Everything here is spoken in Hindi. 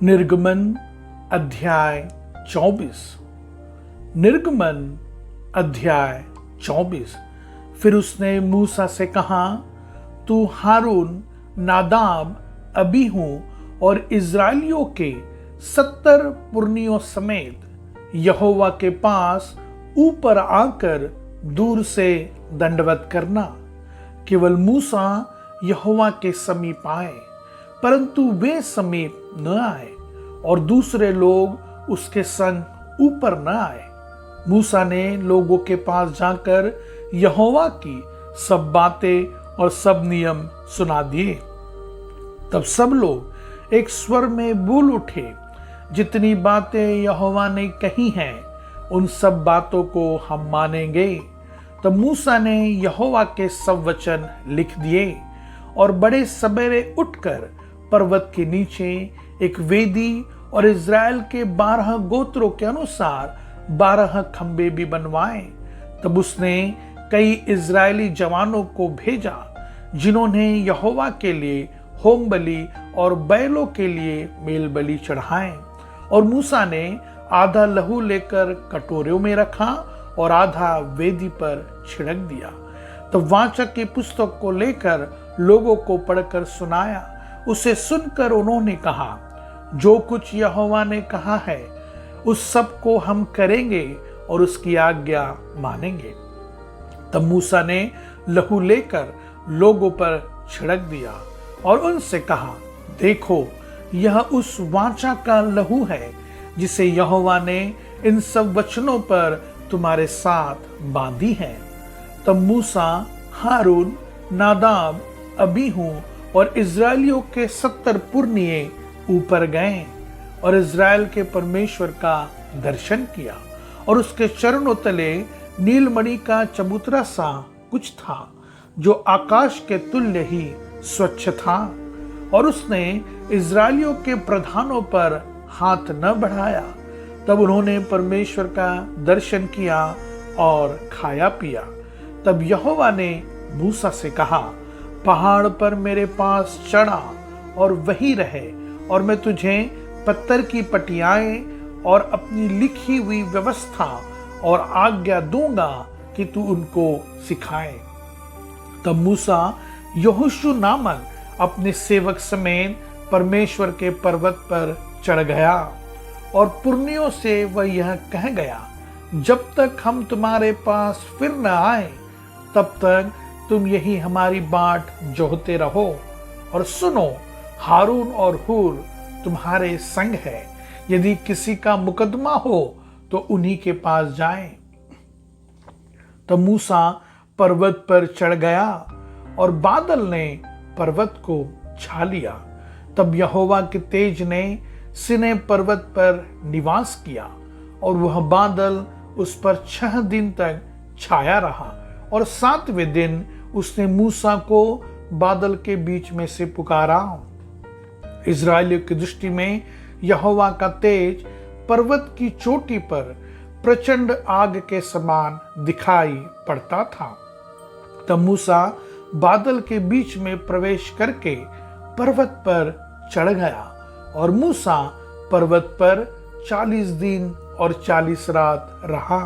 निर्गमन अध्याय 24। निर्गमन अध्याय 24। फिर उसने मूसा से कहा, तू हारून, नादाब, अबीहू और इज़राइलियों के 70 पुरनियों समेत यहोवा के पास ऊपर आकर दूर से दंडवत करना। केवल मूसा यहोवा के समीप आए, परंतु वे समीप न आए और दूसरे लोग उसके संग ऊपर न आए। मूसा ने लोगों के पास जाकर यहोवा की सब बातें और सब नियम सुना दिए। तब सब लोग एक स्वर में बोल उठे, जितनी बातें यहोवा ने कही हैं उन सब बातों को हम मानेंगे। तब मूसा ने यहोवा के सब वचन लिख दिए और बड़े सवेरे उठकर पर्वत के नीचे एक वेदी और इज़राइल के 12 गोत्रों के अनुसार 12 खंबे भी बनवाए। तब उसने कई इज़राइली जवानों को भेजा, जिन्होंने यहोवा के लिए होम बलि और बैलों के लिए मेल बलि चढ़ाए। और मूसा ने आधा लहू लेकर कटोरों में रखा और आधा वेदी पर छिड़क दिया। तब वाचक की पुस्तक को लेकर लोगों को पढ़कर सुनाया। उसे सुनकर उन्होंने कहा, जो कुछ यहोवा ने कहा है उस सब को हम करेंगे और उसकी आज्ञा मानेंगे। तब मूसा ने लहू लेकर लोगों पर छिड़क दिया और उनसे कहा, देखो, यह उस वाचा का लहू है जिसे यहोवा ने इन सब वचनों पर तुम्हारे साथ बांधी है। तब मूसा, हारून, नादाब, अबीहू और इज़राइलियों के 70 पुरनिये ऊपर गए और इज़राइल के परमेश्वर का दर्शन किया। और उसके चरणों तले नीलमणि का चबूतरा सा कुछ था, जो आकाश के तुल्य ही स्वच्छ था। और उसने इज़राइलियों के प्रधानों पर हाथ न बढ़ाया। तब उन्होंने परमेश्वर का दर्शन किया और खाया पिया। तब यहोवा ने मूसा से कहा, पहाड़ पर मेरे पास चढ़ा और वहीं रहे, और मैं तुझे पत्थर की पटियाएं और अपनी लिखी हुई व्यवस्था और आज्ञा दूंगा कि तू उनको सिखाए। तब मूसा यहोशू नामक अपने सेवक समेत परमेश्वर के पर्वत पर चढ़ गया और पुरनियों से वह यह कह गया, जब तक हम तुम्हारे पास फिर न आए तब तक तुम यही हमारी बाट जोहते रहो। और सुनो, हारून और हूर तुम्हारे संग है। यदि किसी का मुकदमा हो तो उन्हीं के पास जाएं। तब मूसा पर्वत पर चढ़ गया और बादल ने पर्वत को छा लिया। तब यहोवा के तेज ने सिने पर्वत पर निवास किया और वह बादल उस पर 6 दिन तक छाया रहा। और 7वें दिन उसने मूसा को बादल के बीच में से पुकारा। इज़राइलियों की दृष्टि में यहोवा का तेज पर्वत की चोटी पर प्रचंड आग के समान दिखाई पड़ता था। तब मूसा बादल के बीच में प्रवेश करके पर्वत पर चढ़ गया और मूसा पर्वत पर 40 दिन और 40 रात रहा।